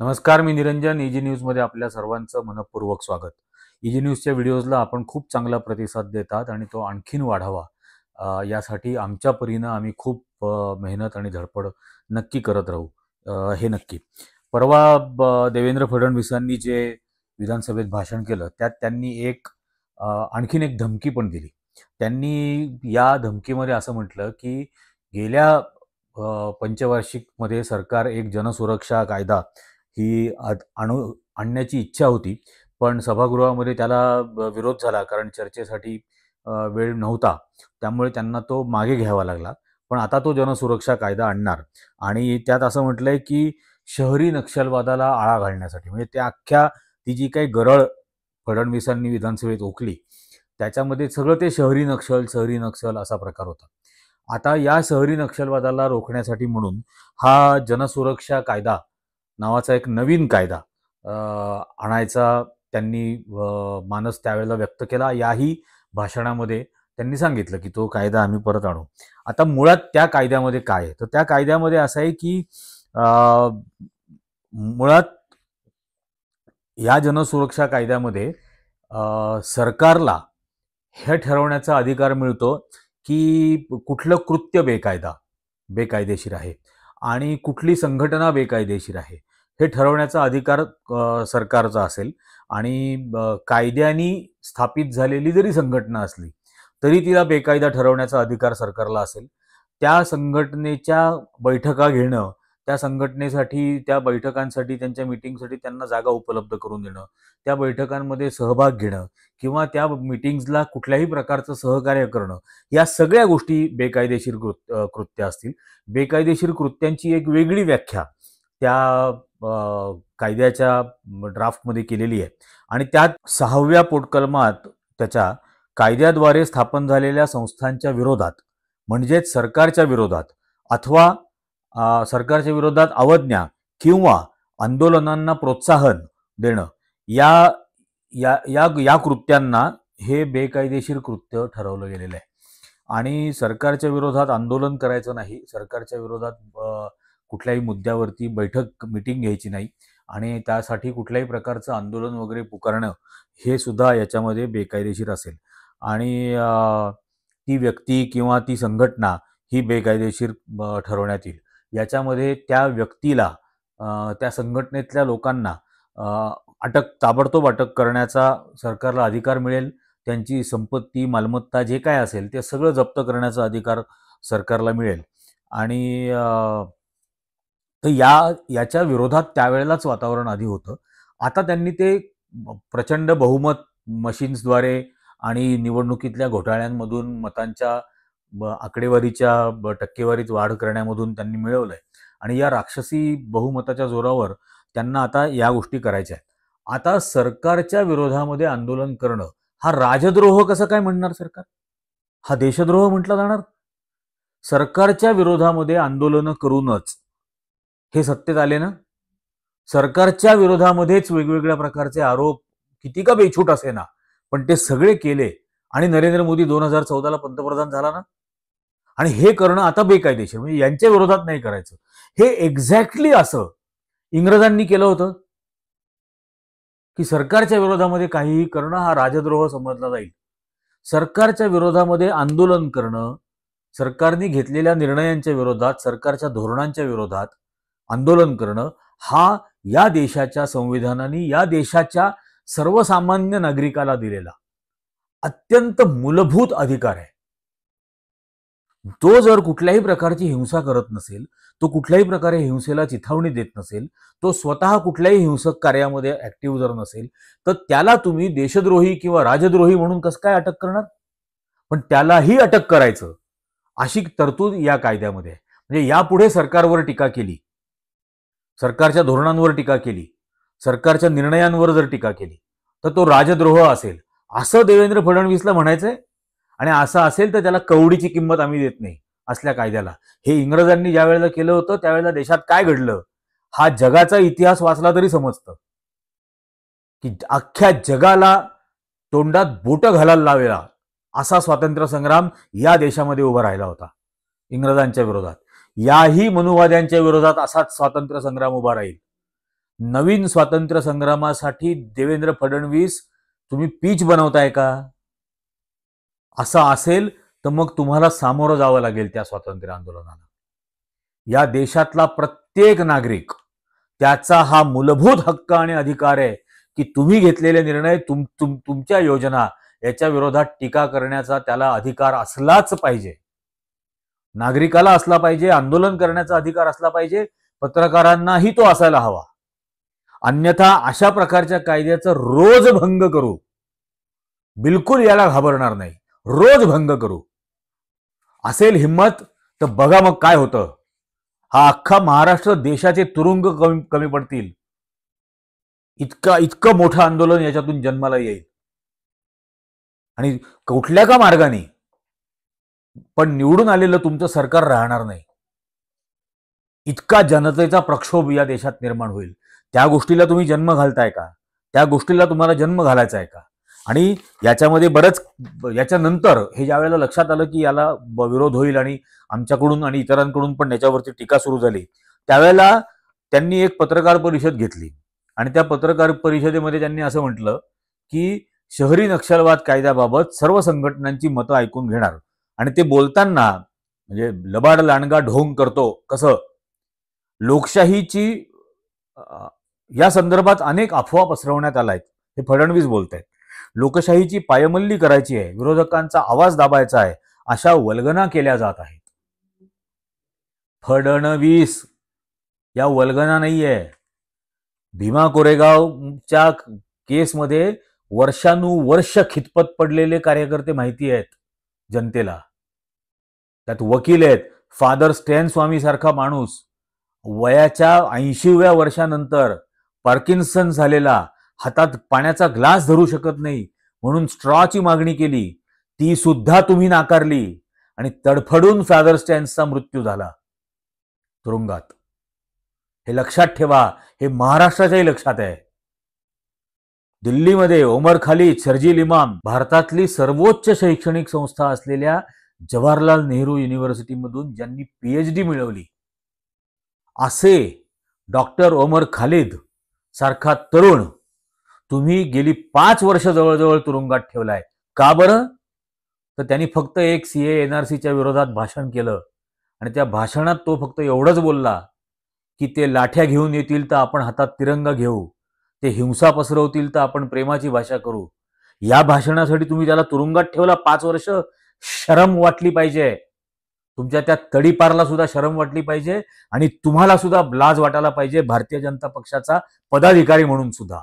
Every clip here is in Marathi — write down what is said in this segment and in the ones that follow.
नमस्कार, मी निरंजन. इजी न्यूजमध्ये आपल्या सर्वांचं मनपूर्वक स्वागत. इजी न्यूजच्या व्हिडिओजला आपण खूप चांगला प्रतिसाद देतात आणि तो आणखीन वाढावा यासाठी आमच्या परीनं आम्ही खूप मेहनत आणि धडपड नक्की करत राहू. हे नक्की. परवा देवेंद्र फडणवीसांनी जे विधानसभेत भाषण केलं त्यात त्यांनी आणखीन एक धमकी पण दिली. त्यांनी या धमकीमध्ये असं म्हटलं की गेल्या पंचवार्षिकमध्ये सरकार एक जनसुरक्षा कायदा ही आणण्याची इच्छा होती, पण सभागृहामध्ये त्याला विरोध झाला कारण चर्चेसाठी वेळ नव्हता. त्यामुळे त्यांना तो मागे घ्यावा लागला. पण आता तो जनसुरक्षा कायदा आणणार आणि त्यात असं म्हटलंय की शहरी नक्षलवादाला आळा घालण्यासाठी, म्हणजे ती जी काही गरळ फडणवीसांनी विधानसभेत ओकली त्याच्यामध्ये सगळं ते शहरी नक्षल असा प्रकार होता. आता या शहरी नक्षलवादाला रोखण्यासाठी म्हणून हा जनसुरक्षा कायदा नावाचा एक नवीन कायदा आणायचा त्यांनी मानस त्यावेळेला व्यक्त केला. याही भाषणामध्ये त्यांनी सांगितलं की तो कायदा आम्ही परत आणू. आता मुळात त्या कायद्यामध्ये काय आहे, तर त्या कायद्यामध्ये असं आहे की मुळात या जनसुरक्षा कायद्यामध्ये सरकारला हे ठरवण्याचा अधिकार मिळतो की कुठलं कृत्य बेकायदेशीर आहे आणि कुठली संघटना बेकायदेशीर आहे हे ठरवण्याचा अधिकार सरकारचा असेल. आणि कायद्याने स्थापित झालेली जरी संघटना असली तरी तिला बेकायदा ठरवण्याचा अधिकार सरकारला असेल. त्या संघटनेच्या बैठका घेणं, त्या संघटनेसाठी, त्या बैठकांसाठी, त्यांच्या मीटिंगसाठी त्यांना जागा उपलब्ध करून देणं, त्या बैठकांमध्ये सहभाग घेणं किंवा त्या मीटिंग्सला कुठल्याही प्रकारचं सहकार्य करणं, या सगळ्या गोष्टी बेकायदेशीर कृत्य असतील. बेकायदेशीर कृत्यांची एक वेगळी व्याख्या त्या कायद्याच्या ड्राफ्टमध्ये केलेली आहे आणि त्यात 6व्या पोटकलमात त्याच्या कायद्याद्वारे स्थापन झालेल्या संस्थांच्या विरोधात, म्हणजेच सरकारच्या विरोधात अथवा सरकारच्या विरोधात अवज्ञा किंवा आंदोलनांना प्रोत्साहन देणं, या या या या कृत्यांना हे बेकायदेशीर कृत्य ठरवलं गेलेलं आहे. आणि सरकारच्या विरोधात आंदोलन करायचं नाही, सरकारच्या विरोधात कुठल्याही मुद्द्यावरती मीटिंग घ्यायची नाही आणि त्यासाठी कुठल्याही प्रकारचं आंदोलन वगैरे पुकारणं हे सुद्धा याच्यामध्ये बेकायदेशीर असेल. आणि ती व्यक्ती किंवा ती संघटना ही बेकायदेशीर ठरवण्यात येईल. याच्यामध्ये त्या व्यक्तीला, त्या संघटनेतल्या लोकांना ताबडतोब अटक करण्याचा सरकारला अधिकार मिळेल. त्यांची संपत्ती, मालमत्ता जे काय असेल ते सगळं जप्त करण्याचा अधिकार सरकारला मिळेल. आणि तर याच्या विरोधात त्यावेळेलाच वातावरण आधी होतं. आता त्यांनी ते प्रचंड बहुमत मशीन्सद्वारे आणि निवडणुकीतल्या घोटाळ्यांमधून, मतांच्या आकडेवारीच्या टक्केवारीत वाढ करण्यामधून त्यांनी मिळवलंय आणि या राक्षसी बहुमताच्या जोरावर त्यांना आता या गोष्टी करायच्या आहेत. आता सरकारच्या विरोधामध्ये आंदोलन करणं हा राजद्रोह कसं काय म्हणणार सरकार? हा देशद्रोह म्हटला जाणार? सरकारच्या विरोधामध्ये आंदोलनं करूनच हे सत्तेत आले ना. सरकारच्या विरोधामध्येच वेगवेगळ्या प्रकारचे आरोप, किती का बेछूट असे ना, पण ते सगळे केले आणि नरेंद्र मोदी 2014ला पंतप्रधान झाला ना. आणि हे करणं आता बेकायदेशीर, म्हणजे यांच्या विरोधात नाही करायचं. हे एक्झॅक्टली असं इंग्रजांनी केलं होतं की सरकारच्या विरोधामध्ये काहीही करणं हा राजद्रोह समजला जाईल. सरकारच्या विरोधामध्ये आंदोलन करणं, सरकारने घेतलेल्या निर्णयांच्या विरोधात, सरकारच्या धोरणांच्या विरोधात आंदोलन करणं हा या देशाच्या संविधानाने या देशाच्या सर्वसामान्य नागरिकाला दिलेला अत्यंत मूलभूत अधिकार आहे. तो जर कुठल्याही प्रकारची हिंसा करत नसेल, तो कुठल्याही प्रकारे हिंसेला चिथावणी देत नसेल, तो स्वतः कुठल्याही हिंसक कार्यामध्ये ऍक्टिव्ह जर नसेल, तर त्याला तुम्ही देशद्रोही किंवा राजद्रोही म्हणून कसं काय अटक करणार? पण त्यालाही अटक करायचं अशी तरतूद या कायद्यामध्ये आहे. म्हणजे यापुढे सरकारवर टीका केली, सरकारच्या धोरणांवर टीका केली, सरकारच्या निर्णयांवर जर टीका केली तर तो राजद्रोह असेल असं देवेंद्र फडणवीसला म्हणायचंय. आणि असं असेल तर त्याला कवडीची किंमत आम्ही देत नाही असल्या कायद्याला. हे इंग्रजांनी ज्या वेळेला केलं होतं त्यावेळेला देशात काय घडलं हा जगाचा इतिहास वाचला तरी समजतं की अख्ख्या जगाला तोंडात बोटं घालायला लावेला असा स्वातंत्र्य संग्राम या देशामध्ये उभा राहिला होता इंग्रजांच्या विरोधात. याही मनुवाद्यांच्या विरोधात असाच स्वातंत्र्य संग्राम उभा राहील. नवीन स्वातंत्र्य संग्रामासाठी देवेंद्र फडणवीस तुम्ही पीच बनवताय का? असं असेल तर मग तुम्हाला सामोरं जावं लागेल त्या स्वातंत्र्य आंदोलनाला. या देशातला प्रत्येक नागरिक त्याचा हा मूलभूत हक्क आणि अधिकार आहे की तुम्ही घेतलेले निर्णय, तुमच्या योजना याच्या विरोधात टीका करण्याचा त्याला अधिकार असलाच पाहिजे. नागरिकाला असला पाहिजे, आंदोलन करण्याचा अधिकार असला पाहिजे, पत्रकारांनाही तो असायला हवा. अन्यथा अशा प्रकारच्या कायद्याचं रोज भंग करू, बिलकुल याला घाबरणार नाही, रोज भंग करू. असेल हिम्मत तर बघा मग काय होतं. हा अख्खा महाराष्ट्र देशाचे तुरुंग कमी पडतील. इतकं मोठं आंदोलन याच्यातून जन्माला येईल. आणि कुठल्या का मार्गाने पण निवडून आलेलं तुमचं सरकार राहणार नाही. इतका जनतेचा प्रक्षोभ या देशात निर्माण होईल. त्या गोष्टीला तुम्ही जन्म घालताय का? त्या गोष्टीला तुम्हाला जन्म घालायचा आहे का? आणि याच्यामध्ये बरंच याच्यानंतर हे ज्या वेळेला लक्षात आलं की याला विरोध होईल आणि आमच्याकडून आणि इतरांकडून पण याच्यावरती टीका सुरू झाली, त्यावेळेला त्यांनी एक पत्रकार परिषद घेतली आणि त्या पत्रकार परिषदेमध्ये त्यांनी असं म्हटलं की शहरी नक्षलवाद कायद्याबाबत सर्व संघटनांची मतं ऐकून घेणार. आणि ते बोलताना म्हणजे लबाड लांडगा ढोंग करतो कसं, लोकशाहीची या संदर्भात अनेक अफवा पसरवण्यात आलाय, हे फडणवीस बोलतायत. लोकशाहीची पायमल्ली करायची आहे, विरोधकांचा आवाज दाबायचा आहे, अशा वल्गना केल्या जात आहेत. फडणवीस या वल्गना नाहीये. भीमा कोरेगावच्या केसमध्ये वर्षानुवर्ष खितपत पडलेले कार्यकर्ते माहिती आहेत जनतेला. त्यात वकील आहेत. फादर स्टॅन स्वामी सारखा माणूस वयाच्या 80व्या वर्षानंतर पार्किन्सन झालेला, हातात पाण्याचा ग्लास धरू शकत नाही म्हणून स्ट्रॉची मागणी केली, ती सुद्धा तुम्ही नाकारली आणि तडफडून फादर स्टॅन्सचा मृत्यू झाला तुरुंगात. हे लक्षात ठेवा, हे महाराष्ट्राच्याही लक्षात आहे. दिल्लीमध्ये ओमर खालिद, शर्जील इमाम, भारतातली सर्वोच्च शैक्षणिक संस्था असलेल्या जवाहरलाल नेहरू युनिव्हर्सिटीमधून ज्यांनी PhD मिळवली, असे डॉक्टर ओमर खालिद सारखा तरुण तुम्ही गेली 5 वर्ष जवळजवळ तुरुंगात ठेवलाय. का बरं? तर त्यांनी फक्त एक CA NRCच्या विरोधात भाषण केलं आणि त्या भाषणात तो फक्त एवढंच बोलला की ते लाठ्या घेऊन येतील तर आपण हातात तिरंगा घेऊ, ते हिंसा पसरवतील तर आपण प्रेमाची भाषा करू. या भाषणासाठी तुम्ही त्याला तुरुंगात ठेवला 5 वर्ष. शरम वाटली पाहिजे. तुमच्या त्या तडीपारला सुद्धा शरम वाटली पाहिजे आणि तुम्हाला सुद्धा लाज वाटायला पाहिजे भारतीय जनता पक्षाचा पदाधिकारी म्हणून सुद्धा.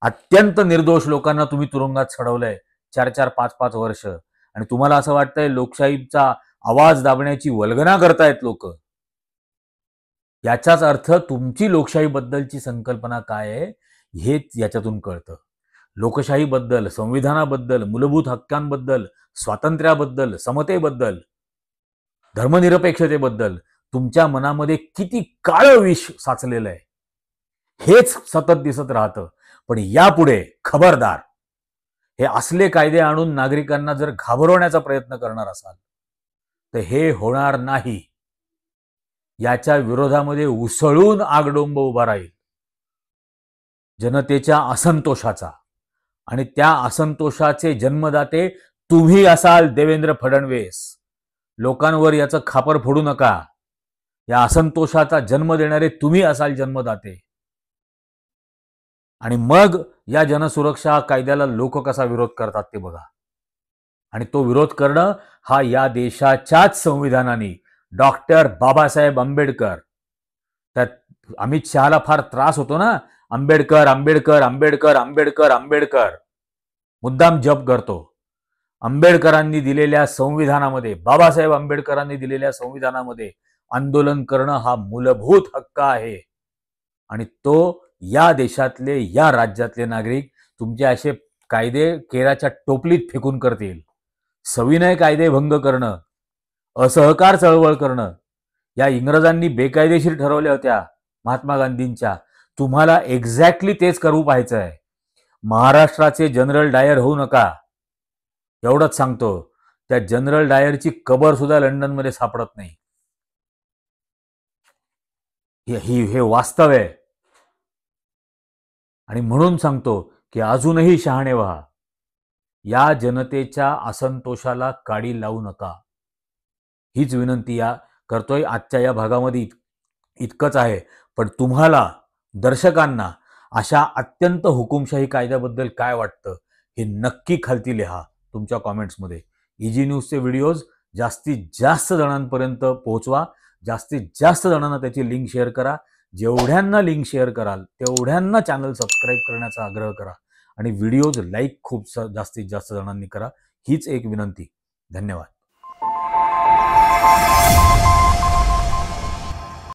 अत्यंत निर्दोष लोकांना तुम्ही तुरुंगात चढवलंय 4-4, 5-5 वर्ष आणि तुम्हाला असं वाटतंय लोकशाहीचा आवाज दाबण्याची वल्गना करतायत लोक. याचाच अर्थ तुमची लोकशाहीबद्दलची संकल्पना काय आहे हेच याच्यातून कळतं. लोकशाहीबद्दल, संविधानाबद्दल, मूलभूत हक्कांबद्दल, स्वातंत्र्याबद्दल, समतेबद्दल, धर्मनिरपेक्षतेबद्दल तुमच्या मनामध्ये किती काळं विष साचलेलं आहे हेच सतत दिसत राहतं. पण यापुढे खबरदार, हे असले कायदे आणून नागरिकांना जर घाबरवण्याचा प्रयत्न करणार असाल तर हे होणार नाही. याच्या विरोधामध्ये उसळून आगडोंब उभा राहील जनतेच्या असंतोषाचा. आणि त्या असंतोषाचे जन्मदाते तुम्ही असाल देवेंद्र फडणवीस. लोकांवर याचं खापर फोडू नका. या असंतोषाचा जन्म देणारे तुम्ही असाल जन्मदाते. आणि मग या जनसुरक्षा कायद्याला लोक कसा विरोध करतात ते बघा. आणि तो विरोध करणं हा या देशाच्याच संविधानाने डॉक्टर बाबासाहेब आंबेडकर, त्यात अमित शहाला फार त्रास होतो ना, आंबेडकर आंबेडकर आंबेडकर आंबेडकर आंबेडकर मुद्दाम जप करतो. आंबेडकरांनी दिलेल्या संविधानामध्ये, बाबासाहेब आंबेडकरांनी दिलेल्या संविधानामध्ये आंदोलन करणं हा मूलभूत हक्क आहे. आणि तो या देशातले, या राज्यातले नागरिक तुमचे असे कायदे केराच्या टोपलीत फेकून करतील. सविनय कायदे भंग करणं, असहकार चळवळ करणं या इंग्रजांनी बेकायदेशीर ठरवल्या होत्या महात्मा गांधींच्या. तुम्हाला एक्झॅक्टली तेच करू पाहायचं आहे. महाराष्ट्राचे जनरल डायर होऊ नका एवढंच सांगतो. त्या जनरल डायरची कबर सुद्धा लंडनमध्ये सापडत नाही. हे वास्तव आहे. आणि म्हणून सांगतो की अजूनही शहाणे व्हा. या जनतेच्या असंतोषाला काडी लावू नका. हीच विनंती करतोय. आजच्या या भागामध्ये इतकंच आहे. पण तुम्हाला दर्शकांना अशा अत्यंत हुकुमशाही कायद्याबद्दल काय वाटतं हे नक्की खालती लिहा तुमच्या कॉमेंट्समध्ये. इजी न्यूजचे व्हिडिओज जास्तीत जास्त जणांपर्यंत पोहोचवा. जास्तीत जास्त जणांना त्याची लिंक शेअर करा. जेवढ्यांना लिंक शेअर कराल तेवढ्यांना चॅनल सबस्क्राईब करण्याचा आग्रह करा आणि व्हिडिओज लाईक खूप जास्तीत जास्त जणांनी करा. हीच एक विनंती. धन्यवाद.